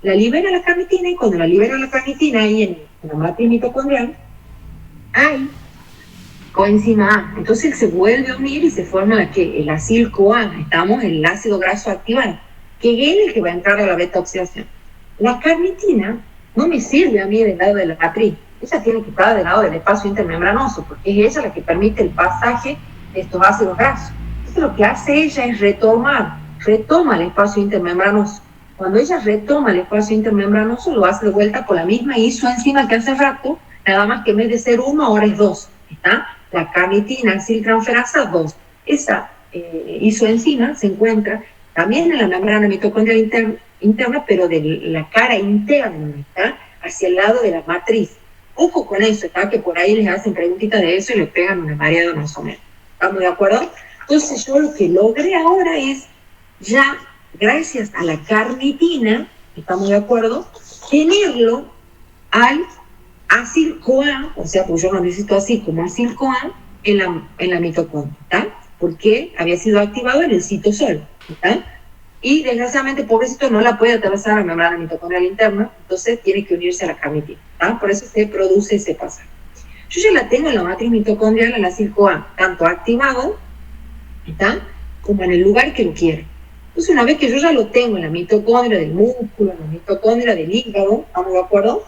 La libera la carnitina y cuando la libera la carnitina ahí en la matriz mitocondrial, hay coenzima A. Entonces él se vuelve a unir y se forma el acil-CoA, estamos, el ácido graso activado, que es el que va a entrar a la beta-oxidación. La carnitina no me sirve a mí del lado de la matriz, ella tiene que estar del lado del espacio intermembranoso, porque es ella la que permite el pasaje de estos ácidos grasos. Entonces lo que hace ella es retoma el espacio intermembranoso. Cuando ella retoma el espacio intermembranoso, lo hace de vuelta con la misma isoenzima que hace rato, nada más que en vez de ser 1, ahora es 2, ¿está? La carnitina aciltransferasa 2. Esa isoenzima se encuentra también en la membrana mitocondrial interna, pero de la cara interna, ¿está? Hacia el lado de la matriz. Ojo con eso, ¿está? Que por ahí les hacen preguntitas de eso y les pegan una mareada más o menos. ¿Estamos de acuerdo? Entonces yo lo que logré ahora es ya, gracias a la carnitina, ¿estamos de acuerdo? Tenerlo al acil-CoA, o sea, pues yo lo necesito así como acil-CoA en la mitocondria, ¿está? Porque había sido activado en el citosol, ¿está? Y desgraciadamente, pobrecito, no la puede atravesar la membrana mitocondrial interna, entonces tiene que unirse a la carnitina, ¿está? Por eso se produce ese pasaje. Yo ya la tengo en la matriz mitocondrial, en la acil-CoA, tanto activado, ¿está? Como en el lugar que lo quiero. Entonces, una vez que yo ya lo tengo en la mitocondria del músculo, en la mitocondria del hígado, ¿estamos de acuerdo?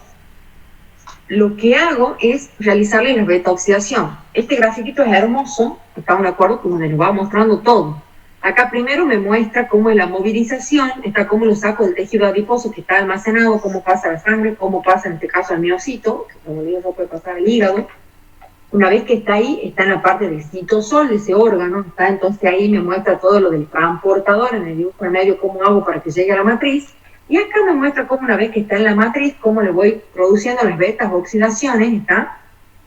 Lo que hago es realizarle la beta-oxidación. Este grafiquito es hermoso, estamos de acuerdo, como nos va mostrando todo. Acá primero me muestra cómo es la movilización, está cómo lo saco del tejido adiposo que está almacenado, cómo pasa la sangre, cómo pasa en este caso el miocito, que como digo, no puede pasar el hígado. Una vez que está ahí, está en la parte del citosol de ese órgano, ¿está? Entonces ahí me muestra todo lo del transportador en el dibujo en medio, cómo hago para que llegue a la matriz. Y acá me muestra cómo una vez que está en la matriz, cómo le voy produciendo las betas oxidaciones, ¿está?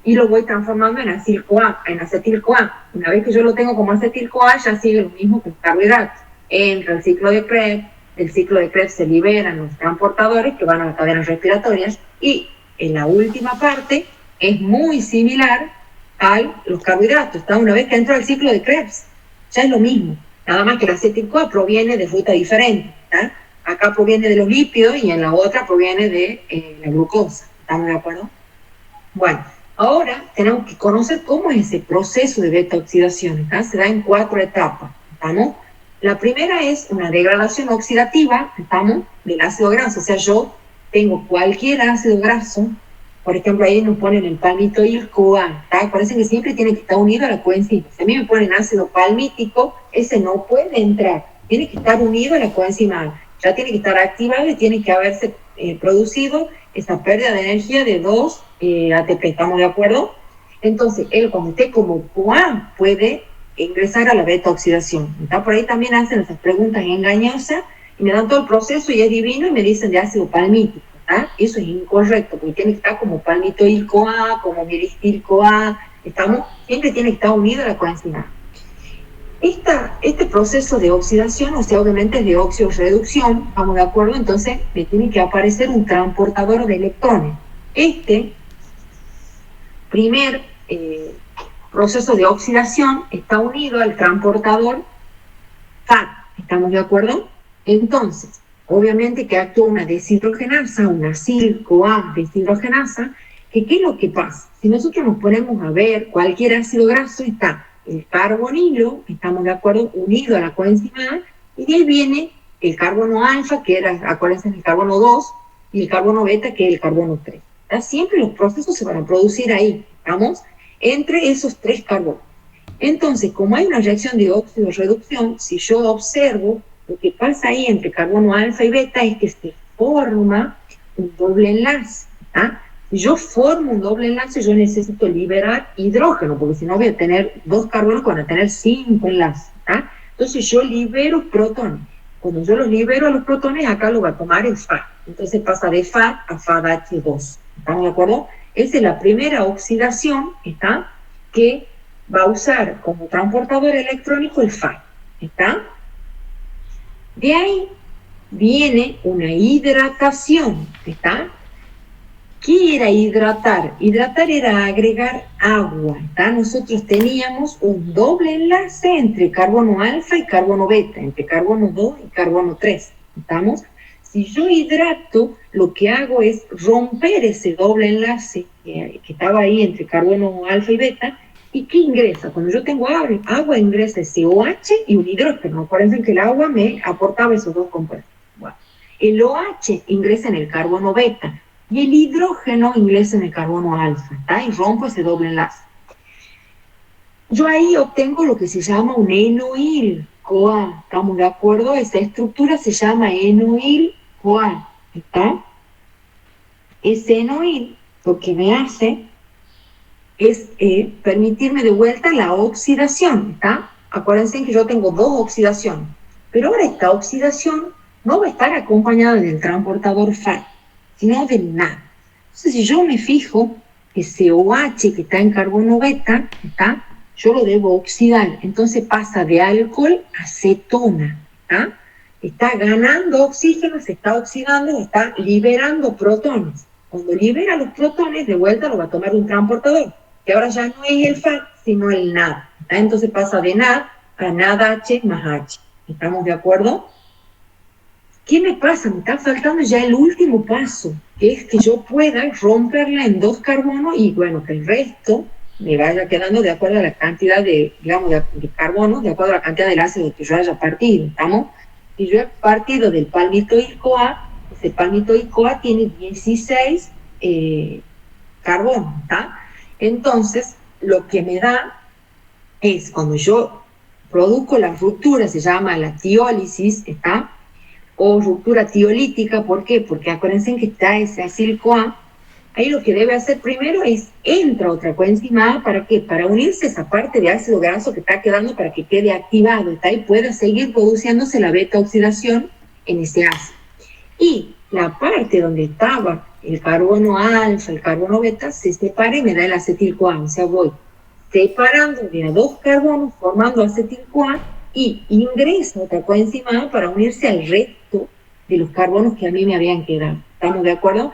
Y lo voy transformando en acil-CoA, en acetil-CoA. Una vez que yo lo tengo como acetil-CoA, ya sigue lo mismo que el carbohidrato. Entra el ciclo de Krebs, el ciclo de Krebs se liberan los transportadores que van a las cadenas respiratorias, y en la última parte es muy similar a los carbohidratos, ¿está? Una vez que entra el ciclo de Krebs, ya es lo mismo, nada más que el acetil-CoA proviene de ruta diferente, ¿está? Acá proviene de los lípidos y en la otra proviene de la glucosa, ¿estamos de acuerdo? Bueno, ahora tenemos que conocer cómo es ese proceso de beta-oxidación, ¿está? Se da en 4 etapas, ¿estamos? La primera es una degradación oxidativa, ¿estamos? Del ácido graso, o sea, yo tengo cualquier ácido graso. Por ejemplo, ahí nos ponen el palmitoil-CoA, ¿tá? Parece que siempre tiene que estar unido a la coenzima. Si a mí me ponen ácido palmítico, ese no puede entrar, tiene que estar unido a la coenzima A. Ya tiene que estar activado y tiene que haberse producido esa pérdida de energía de 2 ATP, ¿estamos de acuerdo? Entonces, él cuando esté como CoA puede ingresar a la beta-oxidación. ¿Tá? Por ahí también hacen esas preguntas engañosas y me dan todo el proceso y es divino y me dicen de ácido palmítico. ¿Ah? Eso es incorrecto, porque tiene que estar como palmitoil-CoA, como miristil-CoA, siempre tiene que estar unido a la coenzima. Este proceso de oxidación, o sea, obviamente es de oxidorreducción, ¿estamos de acuerdo? Entonces me tiene que aparecer un transportador de electrones. Este primer proceso de oxidación está unido al transportador FAT, ¿estamos de acuerdo? Entonces, obviamente que actúa una deshidrogenasa, una acil-CoA deshidrogenasa, que ¿qué es lo que pasa? Si nosotros nos ponemos a ver cualquier ácido graso, está el carbonilo, estamos de acuerdo, unido a la coenzima A, y de ahí viene el carbono alfa, que era, acuérdense, el carbono 2, y el carbono beta, que es el carbono 3. ¿Está? Siempre los procesos se van a producir ahí, ¿estamos? Entre esos 3 carbonos. Entonces, como hay una reacción de óxido-reducción, si yo observo, lo que pasa ahí entre carbono alfa y beta es que se forma un doble enlace, ¿tá? Si yo formo un doble enlace, yo necesito liberar hidrógeno, porque si no voy a tener 2 carbonos, van a tener 5 enlaces, ¿tá? Entonces yo libero protones. Cuando yo los libero a los protones, acá lo va a tomar el FAD. Entonces pasa de FAD a FADH2. ¿Estamos de acuerdo? Esa es la primera oxidación, ¿está? Que va a usar como transportador electrónico el FAD, ¿está? De ahí viene una hidratación, ¿está? ¿Qué era hidratar? Hidratar era agregar agua, ¿está? Nosotros teníamos un doble enlace entre carbono alfa y carbono beta, entre carbono 2 y carbono 3, ¿estamos? Si yo hidrato, lo que hago es romper ese doble enlace que estaba ahí entre carbono alfa y beta. ¿Y qué ingresa? Cuando yo tengo agua ingresa ese OH y un hidrógeno. Acuérdense que el agua me aportaba esos 2 compuestos. Bueno, el OH ingresa en el carbono beta y el hidrógeno ingresa en el carbono alfa, ¿tá? Y rompo ese doble enlace. Yo ahí obtengo lo que se llama un enoil-CoA. ¿Estamos de acuerdo? Esa estructura se llama enoil-CoA, ¿está? Ese enoil lo que me hace es permitirme de vuelta la oxidación, ¿está? Acuérdense que yo tengo dos oxidaciones, pero ahora esta oxidación no va a estar acompañada del transportador FAT, sino del NAD. Entonces, si yo me fijo que COH que está en carbono beta, ¿está? Yo lo debo oxidar, entonces pasa de alcohol a cetona, ¿está? Está ganando oxígeno, se está oxidando, está liberando protones. Cuando libera los protones, de vuelta lo va a tomar un transportador, que ahora ya no es el FAT, sino el NAD. ¿Está? Entonces pasa de NAD a NADH más H. ¿Estamos de acuerdo? ¿Qué me pasa? Me está faltando ya el último paso, que es que yo pueda romperla en dos carbonos y, bueno, que el resto me vaya quedando de acuerdo a la cantidad de, digamos, de carbono, de acuerdo a la cantidad del ácido que yo haya partido. ¿Estamos? Si yo he partido del palmitoico-A, ese palmitoico-A tiene 16 carbonos, ¿está? Entonces, lo que me da es, cuando yo produzco la ruptura, se llama la tiólisis, ¿está? O ruptura tiolítica, ¿por qué? Porque acuérdense que está ese acil-CoA, ahí lo que debe hacer primero es, entra otra coenzima A, ¿para qué? Para unirse a esa parte de ácido graso que está quedando para que quede activado, ¿está? Y pueda seguir produciéndose la beta-oxidación en ese ácido. Y la parte donde estaba el carbono alfa, el carbono beta, se separa y me da el acetil-CoA, o sea, voy separando de a dos carbonos, formando acetil-CoA, y ingresa otra coenzima A para unirse al resto de los carbonos que a mí me habían quedado. ¿Estamos de acuerdo?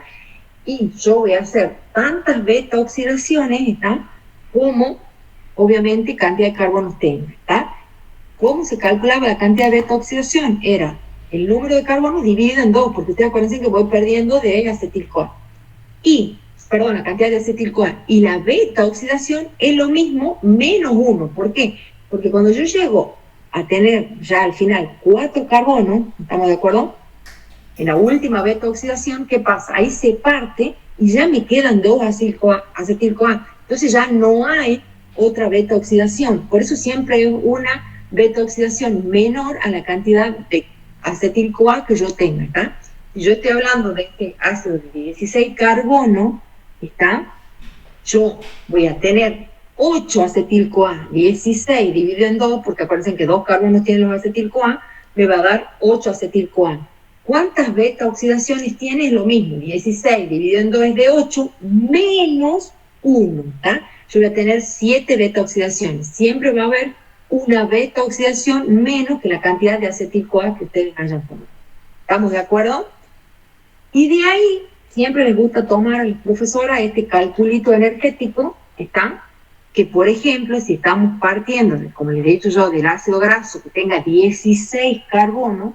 Y yo voy a hacer tantas beta-oxidaciones, ¿está? Como, obviamente, cantidad de carbonos tengo, ¿está? ¿Cómo se calculaba la cantidad de beta-oxidación? Era el número de carbonos dividido en dos, porque ustedes acuérdense que voy perdiendo de acetil-CoA. La cantidad de acetil-CoA. Y la beta-oxidación es lo mismo menos 1. ¿Por qué? Porque cuando yo llego a tener ya al final 4 carbonos, ¿estamos de acuerdo? En la última beta-oxidación, ¿qué pasa? Ahí se parte y ya me quedan 2 acetil-CoA. Entonces ya no hay otra beta-oxidación. Por eso siempre hay una beta-oxidación menor a la cantidad de acetil-CoA que yo tenga, ¿está? Si yo estoy hablando de este ácido de 16 carbono, ¿está? Yo voy a tener 8 acetil-CoA, 16 dividido en 2, porque acuérdense que 2 carbonos tienen los acetil-CoA, me va a dar 8 acetil-CoA. ¿Cuántas beta-oxidaciones tiene? Es lo mismo, 16 dividido en 2 es de 8, menos 1, ¿está? Yo voy a tener 7 beta-oxidaciones. Siempre va a haber una beta-oxidación menos que la cantidad de acetil-CoA que ustedes hayan tomado. ¿Estamos de acuerdo? Y de ahí, siempre les gusta tomar a la profesora este calculito energético, ¿está? Que, por ejemplo, si estamos partiendo, como les he dicho yo, del ácido graso que tenga 16 carbonos,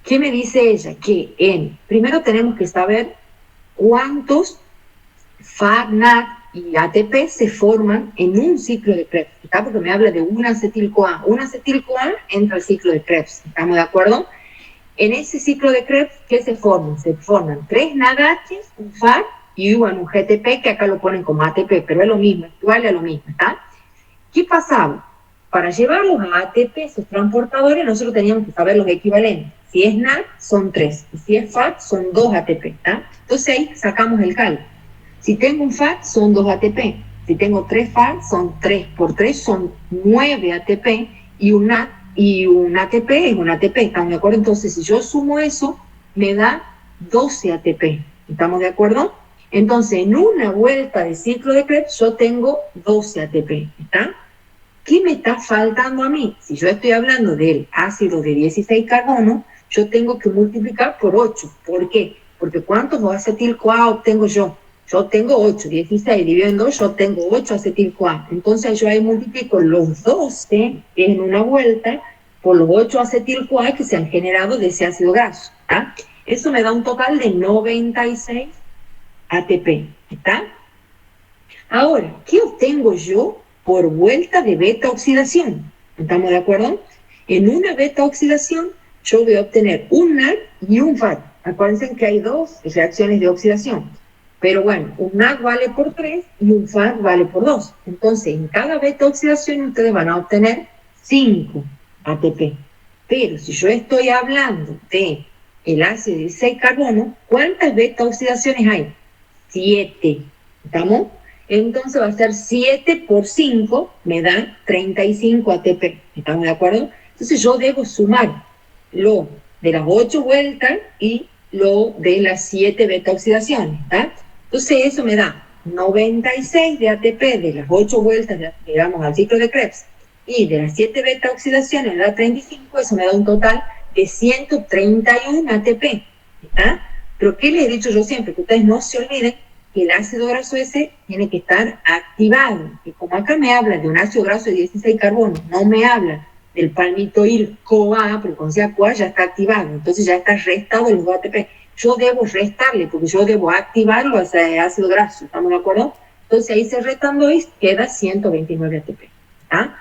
¿qué me dice ella? Que primero tenemos que saber cuántos FAD, NAD y ATP se forman en un ciclo de Krebs, ¿está? Porque me habla de un acetil-CoA. Un acetil-CoA entra al ciclo de Krebs, ¿estamos de acuerdo? En ese ciclo de Krebs, ¿qué se forman? Se forman 3 NADH, un FAD y bueno, un GTP, que acá lo ponen como ATP, pero es lo mismo, equivale a lo mismo, ¿está? ¿Qué pasaba? Para llevarlos a ATP, esos transportadores, nosotros teníamos que saber los equivalentes. Si es NAD, son 3, y si es FAD, son 2 ATP, ¿está? Entonces ahí sacamos el cálculo. Si tengo un FAD, son 2 ATP. Si tengo 3 FAD, son 3 por 3, son 9 ATP, y un NAD y un ATP es un ATP, ¿estamos de acuerdo? Entonces, si yo sumo eso, me da 12 ATP, ¿estamos de acuerdo? Entonces, en una vuelta de ciclo de Krebs, yo tengo 12 ATP, ¿está? ¿Qué me está faltando a mí? Si yo estoy hablando del ácido de 16 carbonos, yo tengo que multiplicar por 8. ¿Por qué? Porque ¿cuántos acetil-CoA obtengo yo? Yo tengo 8, 16 dividido en 2, yo tengo 8 acetil-CoA. Entonces yo ahí multiplico los 12 en una vuelta por los 8 acetil-CoA que se han generado de ese ácido graso, ¿está? Eso me da un total de 96 ATP, ¿está? Ahora, ¿qué obtengo yo por vuelta de beta-oxidación? ¿Estamos de acuerdo? En una beta-oxidación yo voy a obtener un NAD y un FAD. Acuérdense que hay 2 reacciones de oxidación. Pero bueno, un NAD vale por 3 y un FAD vale por 2. Entonces, en cada beta-oxidación ustedes van a obtener 5 ATP. Pero si yo estoy hablando de el ácido de 16 carbono, ¿cuántas beta-oxidaciones hay? 7, ¿estamos? Entonces va a ser 7 por 5, me da 35 ATP, ¿estamos de acuerdo? Entonces yo debo sumar lo de las 8 vueltas y lo de las 7 beta oxidaciones, ¿está? Entonces eso me da 96 de ATP de las 8 vueltas, digamos, al ciclo de Krebs, y de las 7 beta oxidaciones me da 35, eso me da un total de 131 ATP, ¿está? Pero ¿qué les he dicho yo siempre? Que ustedes no se olviden que el ácido graso ese tiene que estar activado. Y como acá me habla de un ácido graso de 16 carbonos, no me habla del palmitoil-CoA, pero con CoA ya está activado, entonces ya está restado el ATP. Yo debo restarle, porque yo debo activarlo a ese ácido graso, ¿estamos de acuerdo? Entonces ahí se restando y queda 129 ATP. ¿Ah?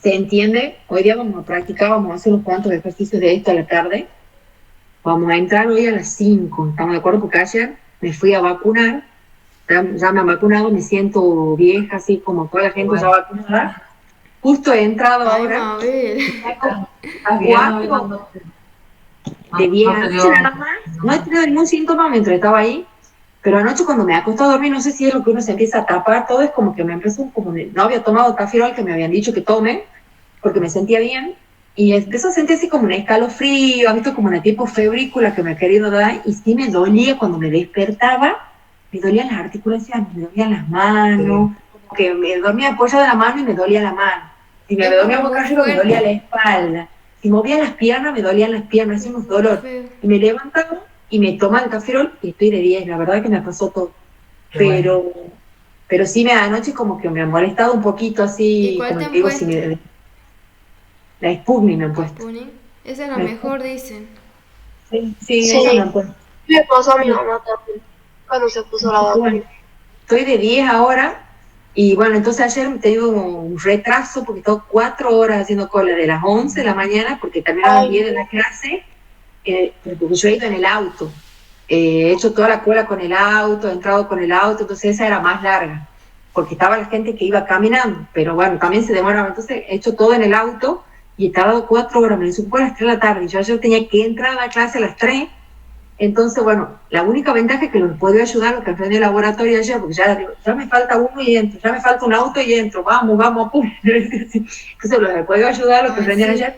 ¿Se entiende? Hoy día vamos a practicar, vamos a hacer unos cuantos ejercicios de esto a la tarde. Vamos a entrar hoy a las 5, ¿estamos de acuerdo? Porque ayer me fui a vacunar, ya me han vacunado, me siento vieja, así como toda la gente ya vacunada. Justo he entrado ahora a 4 de 10 anoche nada más, no he tenido ningún síntoma mientras estaba ahí, pero anoche cuando me acosté a dormir, no sé si es lo que uno se empieza a tapar, todo es como que me empezó, como no había tomado Tafirol que me habían dicho que tome, porque me sentía bien, y empezó a sentir así como un escalofrío, ha visto como una tipo febrícula que me ha querido dar, y sí me dolía cuando me despertaba, me dolían las articulaciones, me dolían las manos, como que me dormía apoyada de la mano y me dolía la mano, si me dormía boca arriba me dolía la espalda, si movía las piernas me dolían las piernas, hacía unos dolor, y me levantaba y me tomaba el Tafirol y estoy de 10, la verdad que me pasó todo, pero sí me da anoche como que me ha molestado un poquito así, como te digo, si me... La Sputnik me han puesto. Esa es la mejor, dicen. Sí, esa me han puesto. Le pasó a mi mamá también, cuando se puso la vacuna. Bueno, estoy de 10 ahora, y bueno, entonces ayer he tenido un retraso, porque he estado 4 horas haciendo cola, de las 11 de la mañana, porque terminaba a las 10 de la clase, porque yo he ido en el auto. He hecho toda la cola con el auto, he entrado con el auto, entonces esa era más larga, porque estaba la gente que iba caminando, pero bueno, también se demoraba, entonces he hecho todo en el auto, y he tardado 4 horas, me supo a las 3 de la tarde, y yo ayer tenía que entrar a la clase a las 3, entonces bueno, la única ventaja es que los puedo ayudar, lo que aprendí en el laboratorio ayer, porque ya digo, ya me falta uno y entro, ya me falta un auto y entro, vamos, pum. Entonces los puedo ayudar, lo que aprendí ayer,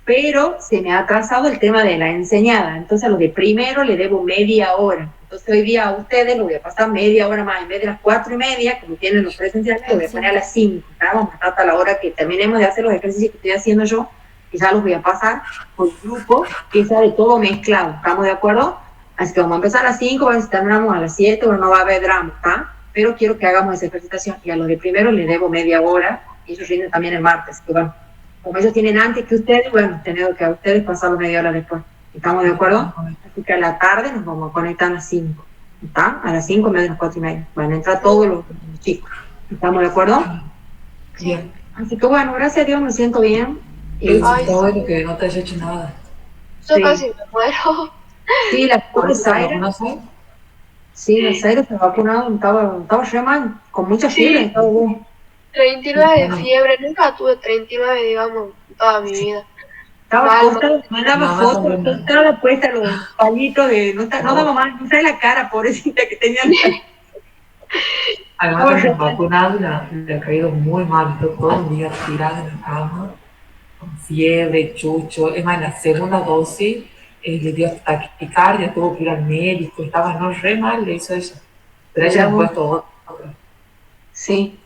pero se me ha atrasado el tema de la enseñada, entonces a los de primero le debo media hora, entonces hoy día a ustedes lo voy a pasar media hora más, en vez de las 4:30, como tienen los presenciales, lo voy a poner a las 5, vamos hasta la hora que terminemos de hacer los ejercicios que estoy haciendo yo, y ya los voy a pasar por grupo, que sea de todo mezclado, ¿estamos de acuerdo? Así que vamos a empezar a las 5, a ver si terminamos a las 7, bueno, no va a haber drama, ¿está? Pero quiero que hagamos esa ejercitación, y a los de primero les debo media hora, y ellos rinden también el martes, que bueno, como ellos tienen antes que ustedes, bueno, tenemos que a ustedes pasarlo media hora después. ¿Estamos de acuerdo? Así que a la tarde nos vamos a conectar a las 5. ¿Está? A las 5 en vez de las 4:30. Van a entrar todos los chicos. ¿Estamos de acuerdo? Bien. Así que bueno, gracias a Dios me siento bien. Está bueno que no te hayas hecho nada. Yo casi me muero. Sí, la pobre Zaira. Sí, la Zaira se ha vacunado, estaba re mal, con mucha fiebre. Estaba bien. 39 de fiebre, nunca tuve 39, digamos, en toda mi vida. Estaba acostada, mandaba fotos, estaba puesta los palitos de, no daba más, no sabe la cara, pobrecita que tenía. Además, me vacunado le ha caído muy mal, todo el día tirada en la cama, con fiebre, chucho. Es más, la segunda dosis le dio taquicardia, tuvo que ir al médico, estaba re mal, le hizo eso. Pero ella le ha puesto otra. Sí.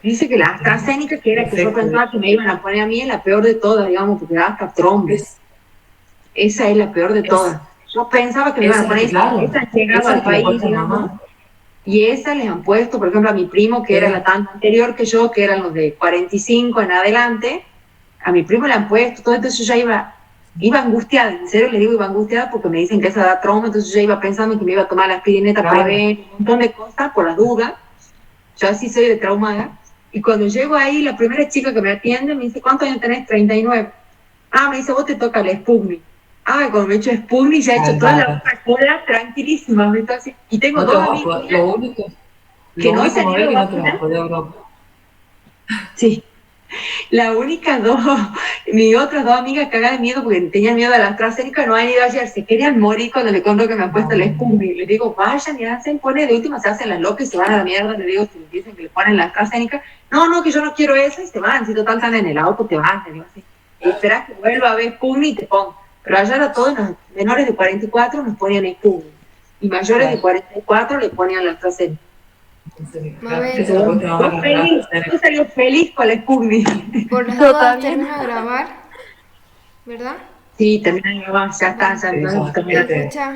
Dice que la AstraZeneca, que era que yo pensaba que me iban a poner a mí, es la peor de todas, digamos, porque da hasta trombes. Esa es la peor de todas. Yo pensaba que me iban a poner esa han llegado al país, digamos, y esa les han puesto, por ejemplo, a mi primo, que era la tanda anterior que yo, que eran los de 45 en adelante, a mi primo le han puesto, todo esto yo ya iba angustiada, en serio le digo iba angustiada porque me dicen que esa da trauma, entonces yo ya iba pensando que me iba a tomar la aspirineta Preven, un montón de cosas por las dudas. Yo así soy de traumada. Y cuando llego ahí, la primera chica que me atiende me dice, ¿cuántos años tenés? 39. Ah, me dice, vos te toca la Sputnik. Ah, cuando me he hecho Sputnik ya he hecho toda la otra cola tranquilísima. Entonces, y tengo dos amigos que no se han ido a vacunar. Sí. Las únicas dos Mis otras dos amigas cagadas de miedo porque tenían miedo a la AstraZeneca, no han ido ayer, se querían morir cuando le contó que me han puesto el Sputnik. Les digo, vayan y hacen, pone de última, se hacen las locas y se van a la mierda. Les digo, si les dicen que le ponen la AstraZeneca, no, que yo no quiero eso, y se van. Si total están en el auto, te van. Le digo así. Y esperás que vuelva a ver Sputnik y te pongo. Pero ayer a todos los menores de 44 nos ponían Sputnik. Y mayores de 44 le ponían la AstraZeneca. Mabel, Yo salí feliz con la Sputnik. por las dudas termino de grabar, ¿verdad? Sí, terminan de grabar, ya está, ya Sí, está. ya. Escucha.